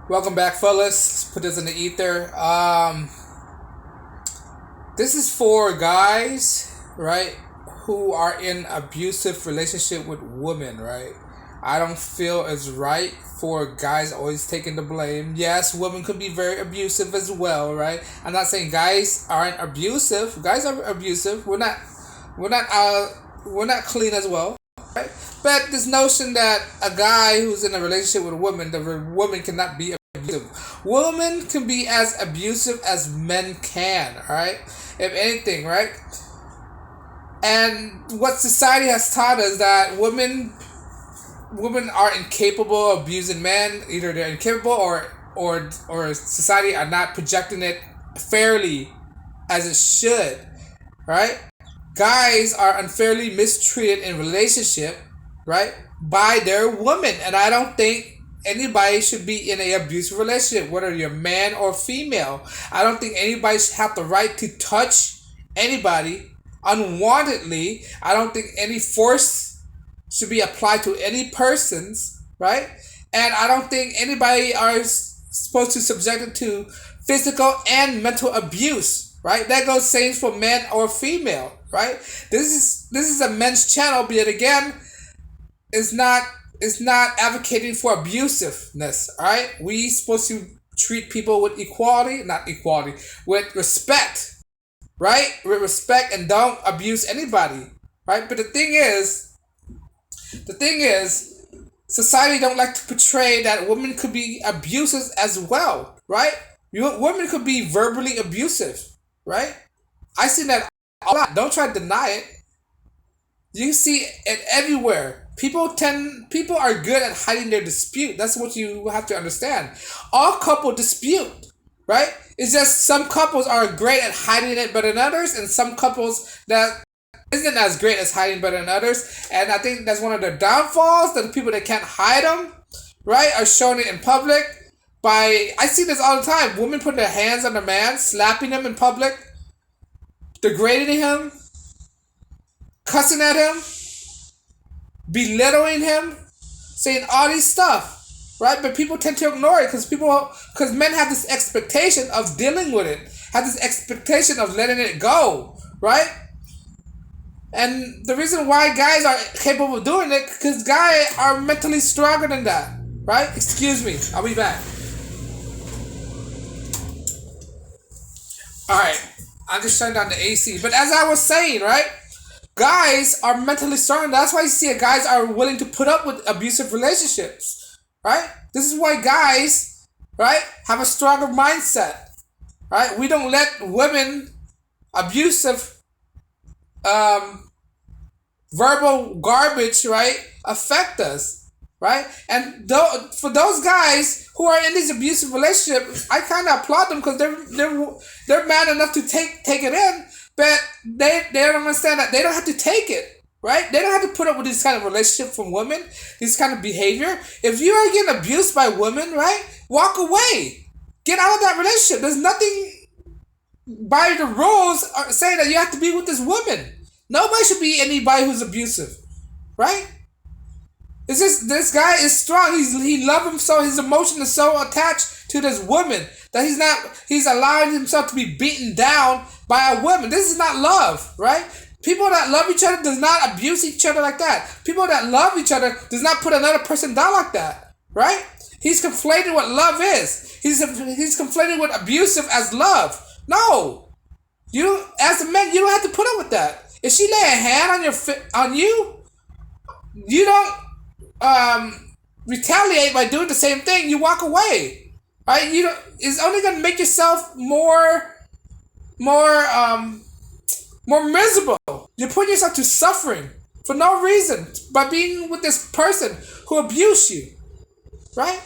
Welcome back, fellas. Let's put this in the ether. This is for guys, right, who are in abusive relationship with women, right? I don't feel it's right for guys always taking the blame. Yes, women could be very abusive as well, right? I'm not saying guys aren't abusive. Guys are abusive. We're not, uh, we're not clean as well, right? But this notion that a guy who's in a relationship with a woman, the woman cannot be abusive. Women can be as abusive as men can, alright? If anything, right? And what society has taught us that women are incapable of abusing men. Either they're incapable or society are not projecting it fairly as it should, right? Guys are unfairly mistreated in relationship, right, by their women, and I don't think anybody should be in a abusive relationship, whether you're man or female. I don't think anybody should have the right to touch anybody unwantedly. I don't think any force should be applied to any persons, right? And I don't think anybody are supposed to subject it to physical and mental abuse, right? That goes same for men or female, right? This is a men's channel, but yet again, it's not advocating for abusiveness, all right? We supposed to treat people with equality, not equality, with respect, right? With respect, and don't abuse anybody, right? But the thing is, society don't like to portray that women could be abusive as well, right? Women could be verbally abusive, right? I see that a lot. Don't try to deny it. You see it everywhere. People are good at hiding their dispute. That's what you have to understand. All couple dispute, right? It's just some couples are great at hiding it better than others, and some couples that isn't as great as hiding better than others. And I think that's one of the downfalls, that the people that can't hide them, right, are showing it in public. I see this all the time. Women putting their hands on a man, slapping him in public, degrading him, cussing at him, belittling him, saying all these stuff, right? But people tend to ignore it because men have this expectation of dealing with it, have this expectation of letting it go, right? And the reason why guys are capable of doing it, because guys are mentally stronger than that, right? Excuse me, I'll be back. All right, I'm just shutting down the AC. But as I was saying, right? Guys are mentally strong. That's why you see guys are willing to put up with abusive relationships, right? This is why guys, right, have a stronger mindset, right? We don't let women abusive, verbal garbage, right, affect us, right? And for those guys who are in these abusive relationships, I kind of applaud them because they're man enough to take it in. But they don't understand that they don't have to take it, right? They don't have to put up with this kind of relationship from women, this kind of behavior. If you are getting abused by women, right, walk away. Get out of that relationship. There's nothing by the rules saying that you have to be with this woman. Nobody should be anybody who's abusive, right? It's just this guy is strong. He loves him so, his emotion is so attached to this woman that he's allowing himself to be beaten down by a woman. This is not love, right? People that love each other does not abuse each other like that. People that love each other does not put another person down like that, right? He's conflating what love is. He's conflating what abusive as love. No, you as a man, you don't have to put up with that. If she lay a hand on you, you don't retaliate by doing the same thing. You walk away, right? You don't, it's only gonna make yourself more miserable. You put yourself to suffering for no reason by being with this person who abused you, right?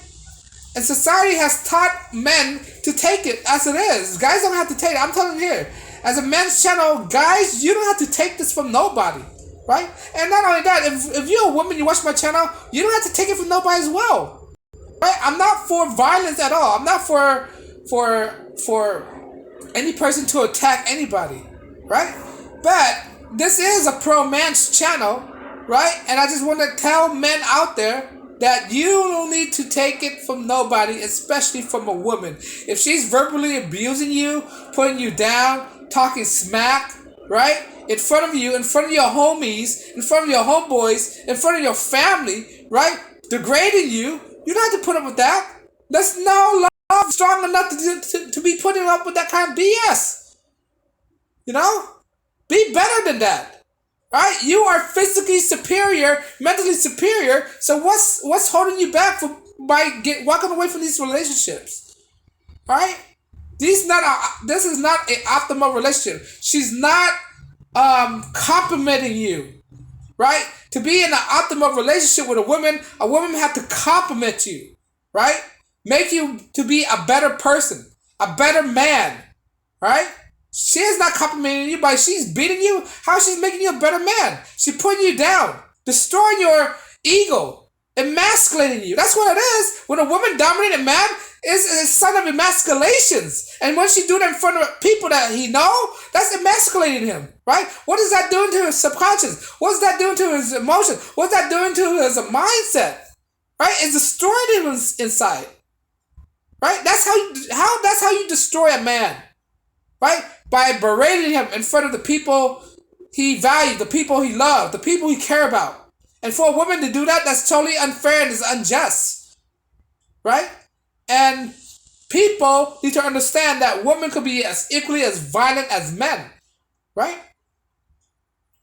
And society has taught men to take it as it is. Guys don't have to take it. I'm telling you here, as a men's channel, guys, you don't have to take this from nobody, right? And not only that, if you're a woman, you watch my channel, you don't have to take it from nobody as well, right? I'm not for violence at all. I'm not for any person to attack anybody, right? But this is a pro man's channel, right? And I just want to tell men out there, that you don't need to take it from nobody, especially from a woman. If she's verbally abusing you, putting you down, talking smack, right? In front of you, in front of your homies, in front of your homeboys, in front of your family, right? Degrading you, you don't have to put up with that. There's no love strong enough to be putting up with that kind of BS. You know? Be better than that. Right? You are physically superior, mentally superior. So what's holding you back walking away from these relationships? Right? This is not an optimal relationship. She's not complimenting you. Right? To be in an optimal relationship with a woman have to compliment you. Right? Make you to be a better person, a better man. Right? She is not complimenting you, but she's beating you. How she's making you a better man? She's putting you down, destroying your ego, emasculating you. That's what it is. When a woman dominated man is a sign of emasculations. And when she do that in front of people that he know, that's emasculating him, right? What is that doing to his subconscious? What's that doing to his emotions? What's that doing to his mindset? Right? It's destroying him inside. Right? That's how you destroy a man. Right? By berating him in front of the people he valued, the people he loved, the people he cared about. And for a woman to do that, that's totally unfair and is unjust. Right? And people need to understand that women could be as equally as violent as men. Right?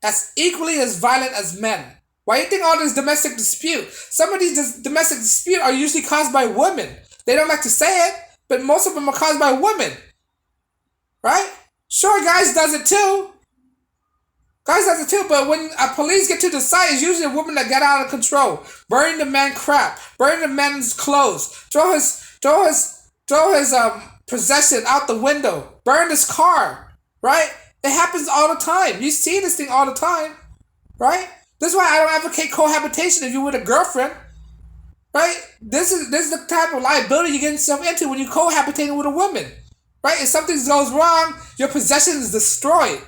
As equally as violent as men. Why do you think all this domestic dispute? Some of these domestic dispute are usually caused by women. They don't like to say it, but most of them are caused by women. Right? Sure, guys does it too. But when a police get to the site, it's usually a woman that get out of control. Burning the man crap. Burning the man's clothes. Throw his possession out the window. Burn his car. Right? It happens all the time. You see this thing all the time. Right? This is why I don't advocate cohabitation if you're with a girlfriend. Right? This is the type of liability you get yourself into when you're cohabitating with a woman. Right? If something goes wrong, your possession is destroyed.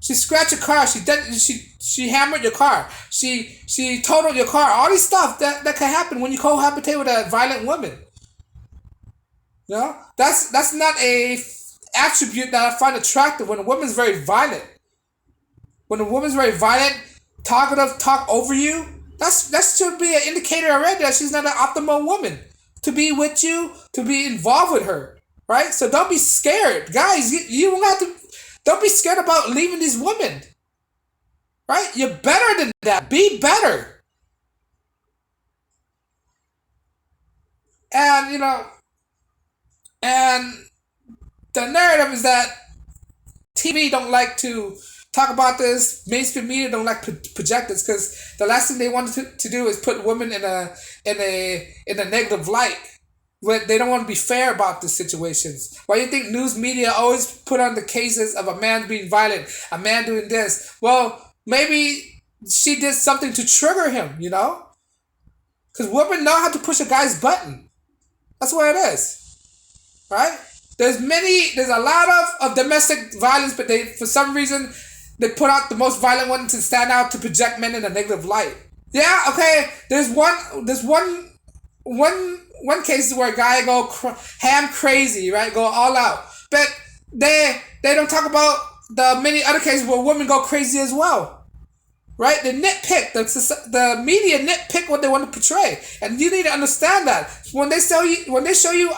She scratched your car. She hammered your car. She totaled your car. All these stuff that can happen when you cohabitate with a violent woman. You know? That's not a attribute that I find attractive when a woman's very violent. When a woman's very violent, talkative, talk over you, that should be an indicator already that she's not an optimal woman to be with you, to be involved with her, right? So don't be scared. Guys, you don't have to, don't be scared about leaving these women, right? You're better than that. Be better. And, you know, and the narrative is that TV don't like to talk about this. Mainstream media don't like project this because the last thing they wanted to do is put women in a negative light. But they don't want to be fair about the situations. Why do you think news media always put on the cases of a man being violent, a man doing this? Well, maybe she did something to trigger him, you know? Because women know how to push a guy's button. That's what it is. Right? There's a lot of domestic violence, but for some reason, they put out the most violent one to stand out, to project men in a negative light. Yeah, okay. There's one case where a guy go ham crazy, right? Go all out. But they don't talk about the many other cases where women go crazy as well. Right? They nitpick. The media nitpick what they want to portray. And you need to understand that. When they show you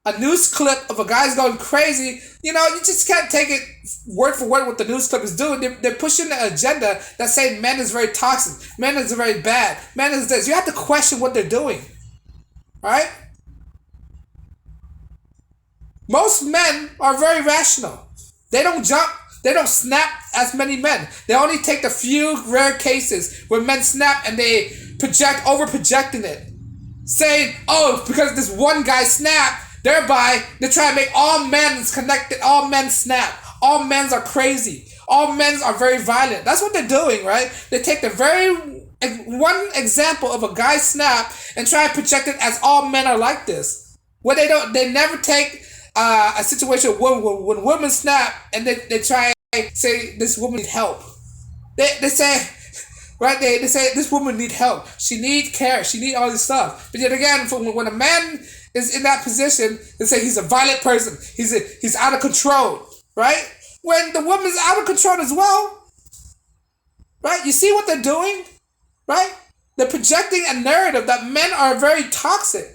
a news clip of a guy's going crazy, you know, you just can't take it word for word what the news clip is doing. They're pushing the agenda that say men is very toxic, men is very bad, men is this. You have to question what they're doing. Right? Most men are very rational. They don't jump, they don't snap as many men. They only take the few rare cases where men snap and they over projecting it. Saying, oh, because this one guy snapped, thereby, they try to make all men connected, all men snap, all men are crazy, all men are very violent. That's what they're doing, right? They take the very one example of a guy snap and try to project it as all men are like this. What they never take a situation when women snap and they try to say this woman needs help. They say, right? They say this woman need help. She need care. She need all this stuff. But yet again, when a man is in that position, they say he's a violent person. He's out of control, right? When the woman's out of control as well, right? You see what they're doing, right? They're projecting a narrative that men are very toxic,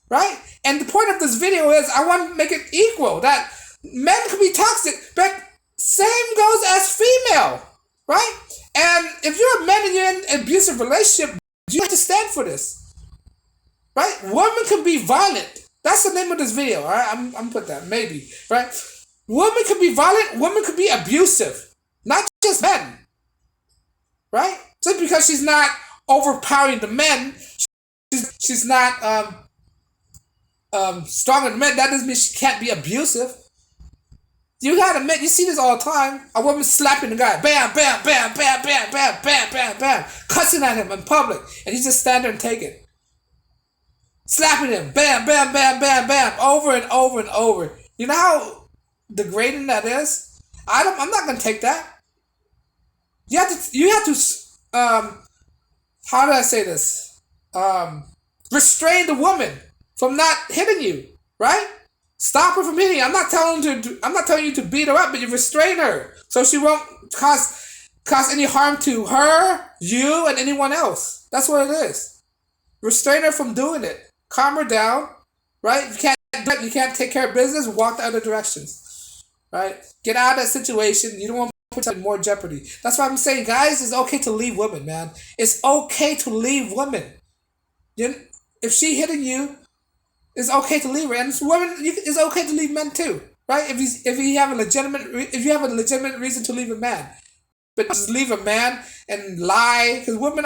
right? And the point of this video is I want to make it equal, that men can be toxic, but same goes as female, right? And if you're a man and you're in an abusive relationship, you have to stand for this, right? Women can be violent. That's the name of this video, all right? I'm put that, maybe, right? Women can be violent. Women can be abusive, not just men, right? Just because she's not overpowering the men, she's not stronger than men, that doesn't mean she can't be abusive. You gotta admit, you see this all the time. A woman slapping the guy, bam, bam, bam, bam, bam, bam, bam, bam, bam, cussing at him in public, and he just stand there and take it. Slapping him, bam, bam, bam, bam, bam, over and over and over. You know how degrading that is? I'm not gonna take that. You have to how do I say this? Restrain the woman from not hitting you, right? Stop her from hitting you. I'm not telling you to beat her up, but you restrain her so she won't cause any harm to her, you, and anyone else. That's what it is. Restrain her from doing it. Calm her down, right? You can't take care of business. Walk the other directions, right? Get out of that situation. You don't want to put yourself in more jeopardy. That's why I'm saying, guys, it's okay to leave women, man. It's okay to leave women. If she hitting you, it's okay to leave her, and women, it's okay to leave men too, right? If you have a legitimate reason to leave a man, but just leave a man and lie, because women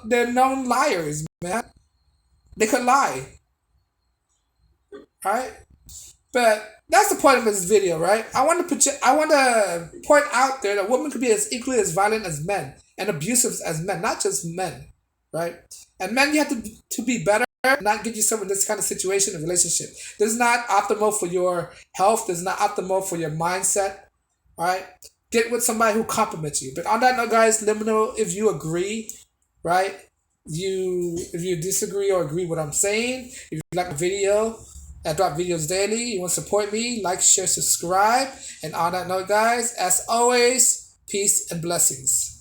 they're known liars, man. They could lie, right? But that's the point of this video, right? I want to point out there that women could be as equally as violent as men and abusive as men, not just men, right? And men, you have to be better. Not get yourself in this kind of situation, a relationship. This is not optimal for your health. This is not optimal for your mindset. All right, get with somebody who compliments you. But on that note, guys, let me know if you agree, right? If you disagree or agree with what I'm saying. If you like the video, I drop videos daily. You want to support me? Like, share, subscribe. And on that note, guys, as always, peace and blessings.